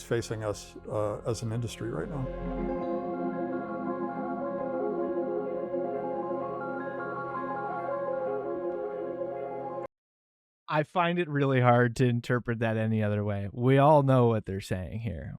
facing us as an industry right now. I find it really hard to interpret that any other way. We all know what they're saying here.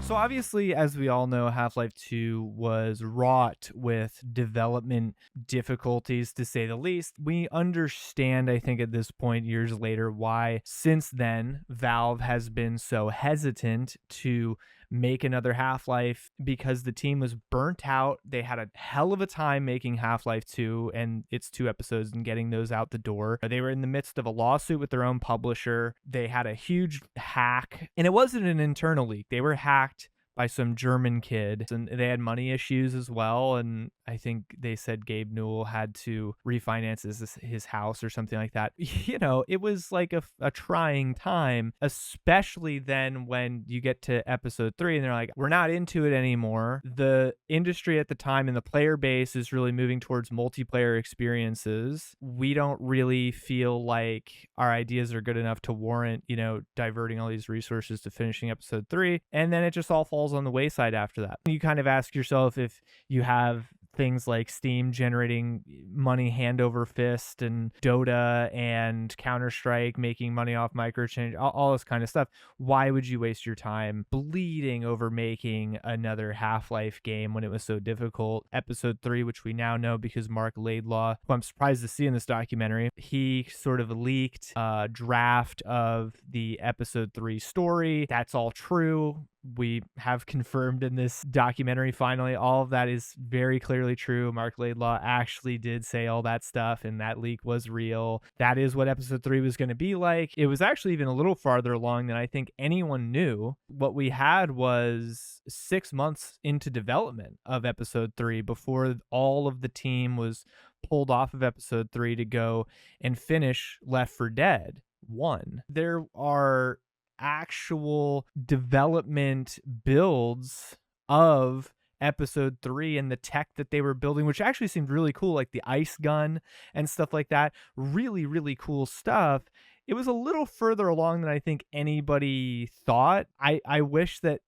So obviously, as we all know, Half-Life 2 was wrought with development difficulties, to say the least. We understand, I think, at this point, years later, why since then Valve has been so hesitant to make another Half-Life, because the team was burnt out. They had a hell of a time making Half-Life 2 and its 2 episodes and getting those out the door. They were in the midst of a lawsuit with their own publisher. They had a huge hack, and it wasn't an internal leak. They were hacked by some German kid, and they had money issues as well. And I think they said Gabe Newell had to refinance his house or something like that. You know, it was like a trying time, especially then when you get to episode 3 and they're like, we're not into it anymore. The industry at the time and the player base is really moving towards multiplayer experiences. We don't really feel like our ideas are good enough to warrant, you know, diverting all these resources to finishing episode 3. And then it just all falls on the wayside after that. You kind of ask yourself, if you have things like Steam generating money hand over fist, and Dota and Counter-Strike making money off microchange, all this kind of stuff, why would you waste your time bleeding over making another Half-Life game when it was so difficult? Episode 3, which we now know because Mark Laidlaw, who I'm surprised to see in this documentary, he sort of leaked a draft of the episode 3 story. That's all true. We have confirmed in this documentary, finally, all of that is very clearly true. Mark Laidlaw actually did say all that stuff, and that leak was real. That is what episode 3 was going to be like. It was actually even a little farther along than I think anyone knew. What we had was 6 months into development of episode 3 before all of the team was pulled off of episode 3 to go and finish Left 4 Dead 1. There are actual development builds of episode 3 and the tech that they were building, which actually seemed really cool, like the ice gun and stuff like that. Really, really cool stuff. It was a little further along than I think anybody thought. I wish that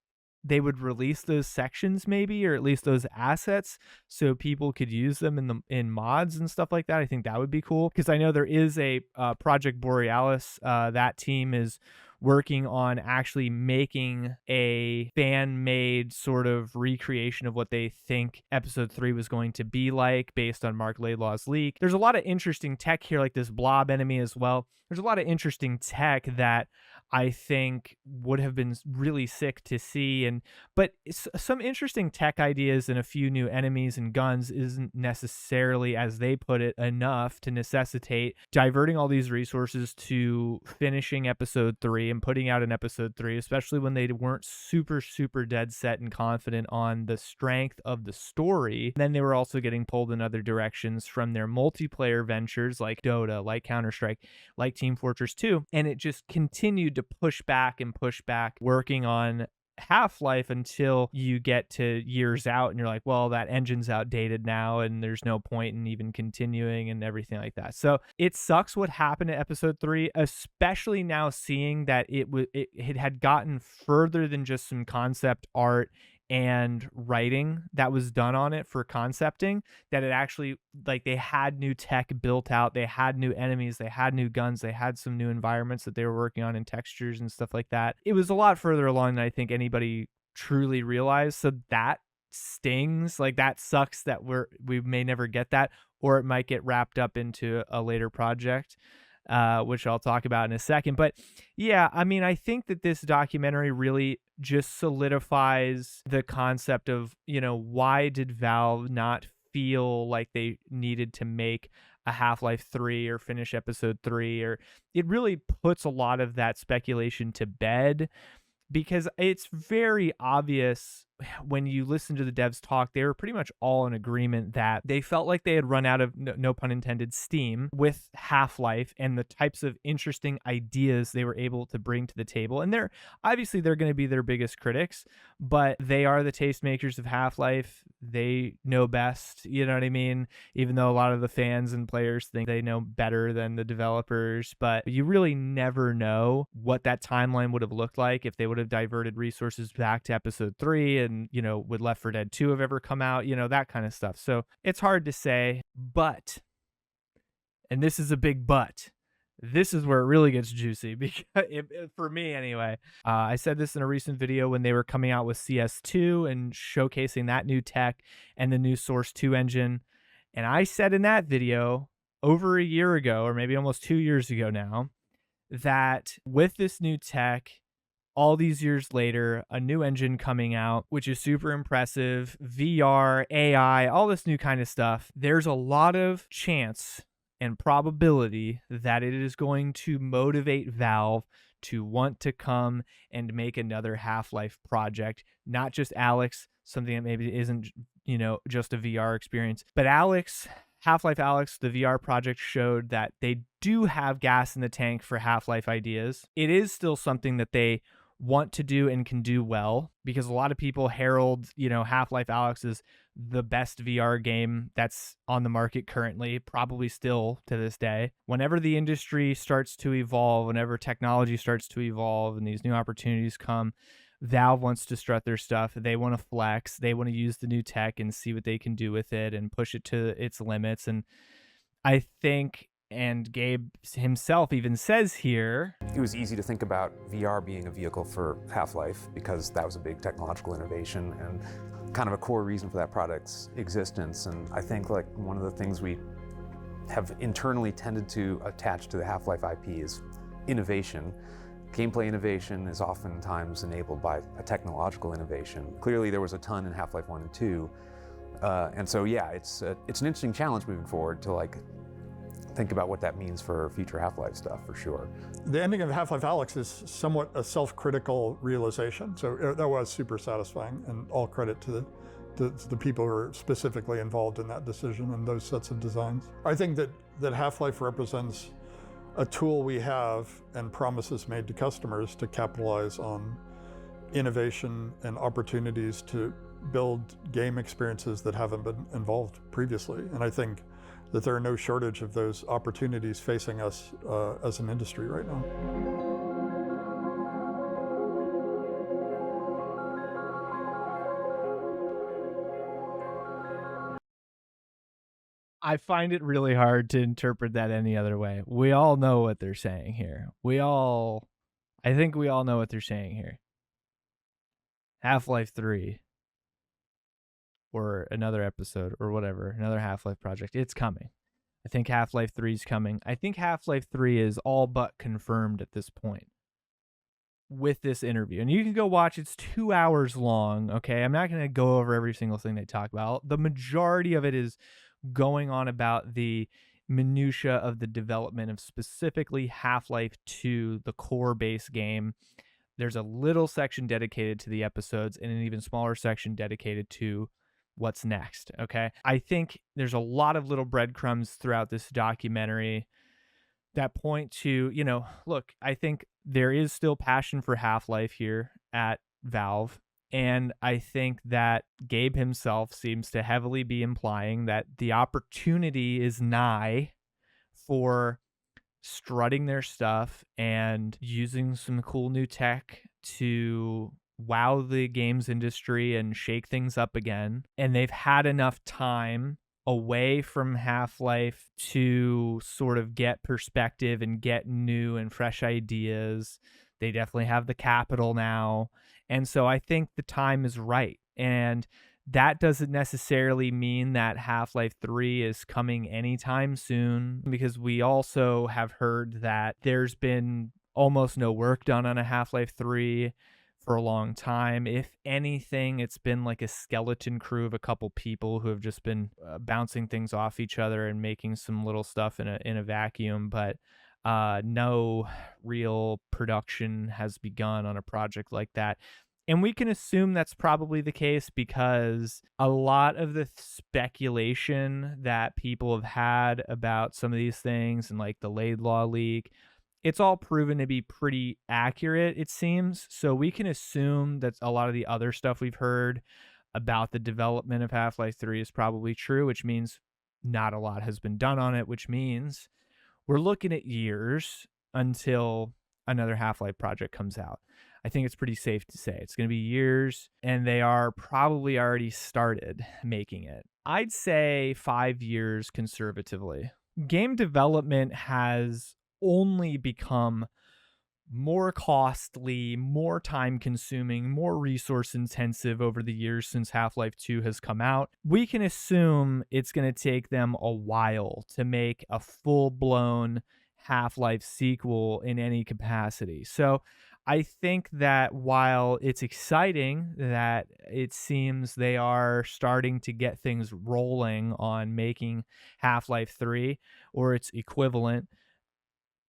they would release those sections, maybe, or at least those assets, so people could use them in mods and stuff like that. I think that would be cool, because I know there is a Project Borealis. That team is working on actually making a fan-made sort of recreation of what they think episode 3 was going to be like, based on Mark Laidlaw's leak. There's a lot of interesting tech here, like this blob enemy as well. There's a lot of interesting tech that I think would have been really sick to see. But some interesting tech ideas and a few new enemies and guns isn't necessarily, as they put it, enough to necessitate diverting all these resources to finishing episode 3 and putting out an episode 3, especially when they weren't super dead set and confident on the strength of the story. And then they were also getting pulled in other directions from their multiplayer ventures like Dota, like Counter-Strike, like Team Fortress 2, and it just continued to push back, working on Half-Life until you get to years out and you're like, well, that engine's outdated now and there's no point in even continuing and everything like that. So it sucks what happened to episode 3, especially now seeing that it had gotten further than just some concept art and writing that was done on it for concepting, that it actually, like, they had new tech built out, they had new enemies, they had new guns, they had some new environments that they were working on and textures and stuff like that. It was a lot further along than I think anybody truly realized. So that stings. Like, that sucks that we may never get that, or it might get wrapped up into a later project, which I'll talk about in a second. But yeah, I mean, I think that this documentary really just solidifies the concept of, you know, why did Valve not feel like they needed to make a Half-Life 3 or finish episode 3, or it really puts a lot of that speculation to bed. because it's very obvious when you listen to the devs talk, they were pretty much all in agreement that they felt like they had run out of, no pun intended, steam with Half-Life and the types of interesting ideas they were able to bring to the table. And they're going to be their biggest critics, but they are the tastemakers of Half-Life. They know best, you know what I mean? Even though a lot of the fans and players think they know better than the developers, but you really never know what that timeline would have looked like if they would have diverted resources back to episode 3, and, would Left 4 Dead 2 have ever come out, that kind of stuff. So it's hard to say, but, and this is a big but, this is where it really gets juicy, because for me anyway. I said this in a recent video when they were coming out with CS2 and showcasing that new tech and the new Source 2 engine. And I said in that video over a year ago, or maybe almost 2 years ago now, that with this new tech, all these years later, a new engine coming out, which is super impressive, VR, AI, all this new kind of stuff, there's a lot of chance and probability that it is going to motivate Valve to want to come and make another Half-Life project, not just Alex, something that maybe isn't, just a VR experience, but Half-Life Alyx, the VR project, showed that they do have gas in the tank for Half-Life ideas. It is still something that they want to do and can do well, because a lot of people herald, Half-Life Alyx is the best VR game that's on the market currently, probably still to this day. Whenever the industry starts to evolve, whenever technology starts to evolve and these new opportunities come, Valve wants to strut their stuff. They want to flex. They want to use the new tech and see what they can do with it and push it to its limits. And I think, and Gabe himself even says here, it was easy to think about VR being a vehicle for Half-Life because that was a big technological innovation and kind of a core reason for that product's existence. And I think like one of the things we have internally tended to attach to the Half-Life IP is innovation. Gameplay innovation is oftentimes enabled by a technological innovation. Clearly there was a ton in Half-Life 1 and 2. And so yeah, it's an interesting challenge moving forward to like think about what that means for future Half-Life stuff, for sure. The ending of Half-Life Alyx is somewhat a self-critical realization, so that was super satisfying, and all credit to the people who are specifically involved in that decision and those sets of designs. I think that Half-Life represents a tool we have and promises made to customers to capitalize on innovation and opportunities to build game experiences that haven't been involved previously. And I think that there are no shortage of those opportunities facing us as an industry right now. I find it really hard to interpret that any other way. We all know what they're saying here. I think we all know what they're saying here. Half-Life 3, or another episode, or whatever, another Half-Life project, it's coming. I think Half-Life 3 is coming. I think Half-Life 3 is all but confirmed at this point with this interview. And you can go watch, it's 2 hours long, okay? I'm not going to go over every single thing they talk about. The majority of it is going on about the minutia of the development of specifically Half-Life 2, the core base game. There's a little section dedicated to the episodes and an even smaller section dedicated to what's next, okay? I think there's a lot of little breadcrumbs throughout this documentary that point to, look, I think there is still passion for Half-Life here at Valve. And I think that Gabe himself seems to heavily be implying that the opportunity is nigh for strutting their stuff and using some cool new tech to wow the games industry and shake things up again. And they've had enough time away from Half-Life to sort of get perspective and get new and fresh ideas. They definitely have the capital now. And so I think the time is right. And that doesn't necessarily mean that Half-Life 3 is coming anytime soon, because we also have heard that there's been almost no work done on a Half-Life 3 for a long time. If anything, it's been like a skeleton crew of a couple people who have just been bouncing things off each other and making some little stuff in a vacuum. But No real production has begun on a project like that. And we can assume that's probably the case because a lot of the speculation that people have had about some of these things and like the Laidlaw leak, it's all proven to be pretty accurate, it seems. So we can assume that a lot of the other stuff we've heard about the development of Half-Life 3 is probably true, which means not a lot has been done on it, which means we're looking at years until another Half-Life project comes out. I think it's pretty safe to say it's going to be years, and they are probably already started making it. I'd say 5 years conservatively. Game development has only become more costly, more time consuming, more resource intensive over the years since Half-Life 2 has come out. We can assume it's going to take them a while to make a full-blown Half-Life sequel in any capacity. So I think that while it's exciting that it seems they are starting to get things rolling on making Half-Life 3 or its equivalent,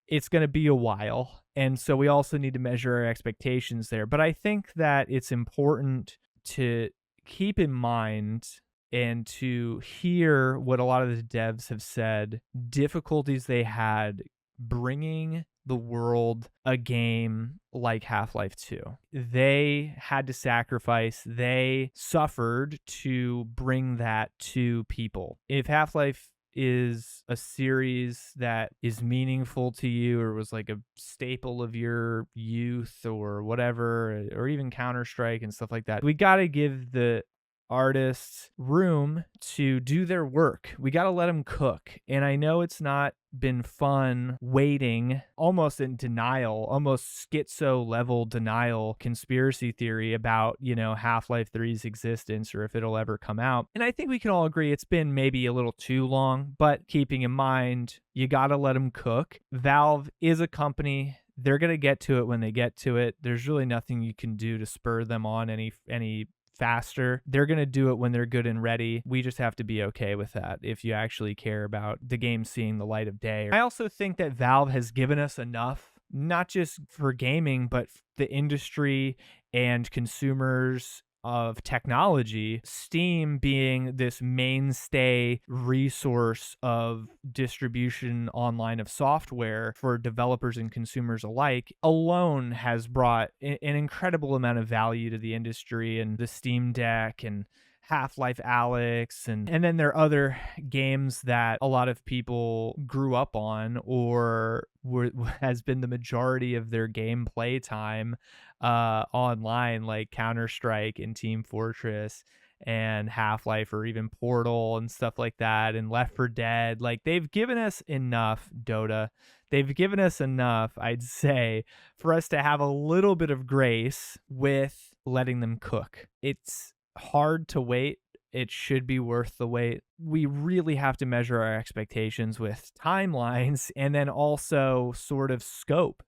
it's going to be a while. And so we also need to measure our expectations there. But I think that it's important to keep in mind and to hear what a lot of the devs have said, difficulties they had bringing the world a game like Half-Life 2. They had to sacrifice, they suffered to bring that to people. If Half-Life is a series that is meaningful to you or was like a staple of your youth or whatever, or even Counter-Strike and stuff like that, we got to give the artists room to do their work. We got to let them cook. And I know it's not been fun waiting, almost in denial, almost schizo level denial conspiracy theory about, Half-Life 3's existence or if it'll ever come out. And I think we can all agree it's been maybe a little too long, but keeping in mind, you got to let them cook. Valve is a company. They're going to get to it when they get to it. There's really nothing you can do to spur them on any faster. They're going to do it when they're good and ready. We just have to be okay with that if you actually care about the game seeing the light of day. I also think that Valve has given us enough, not just for gaming, but the industry and consumers of technology, Steam being this mainstay resource of distribution online of software for developers and consumers alike, alone has brought an incredible amount of value to the industry. And the Steam Deck and Half-Life Alyx, and then there are other games that a lot of people grew up on or has been the majority of their gameplay time online, like Counter-Strike and Team Fortress and Half-Life or even Portal and stuff like that, and Left 4 Dead. Like, they've given us enough, Dota. They've given us enough, I'd say, for us to have a little bit of grace with letting them cook. It's hard to wait. It should be worth the wait. We really have to measure our expectations with timelines and then also sort of scope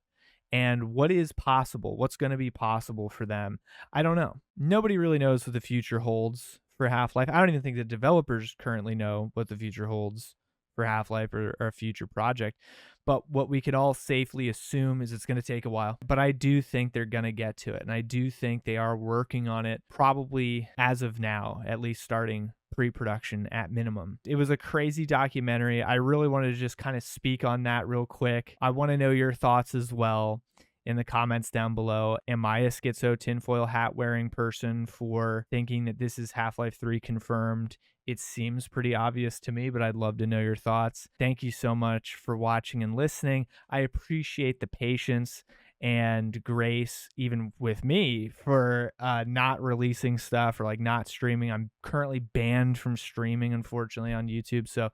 and what is possible, what's going to be possible for them. I don't know. Nobody really knows what the future holds for Half-Life. I don't even think the developers currently know what the future holds for Half-Life or a future project. But what we can all safely assume is it's going to take a while. But I do think they're going to get to it. And I do think they are working on it, probably as of now, at least starting pre-production at minimum. It was a crazy documentary. I really wanted to just kind of speak on that real quick. I want to know your thoughts as well in the comments down below. Am I a schizo tinfoil hat wearing person for thinking that this is Half-Life 3 confirmed? It seems pretty obvious to me, but I'd love to know your thoughts. Thank you so much for watching and listening. I appreciate the patience and grace, even with me, for not releasing stuff or like not streaming. I'm currently banned from streaming, unfortunately, on YouTube. So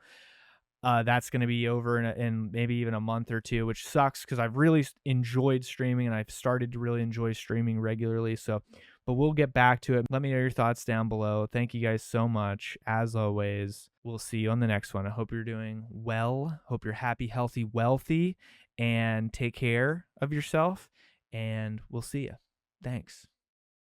that's going to be over in maybe even a month or two, which sucks because I've really enjoyed streaming and I've started to really enjoy streaming regularly. But we'll get back to it. Let me know your thoughts down below. Thank you guys so much. As always, we'll see you on the next one. I hope you're doing well. Hope you're happy, healthy, wealthy, and take care of yourself. And we'll see you. Thanks.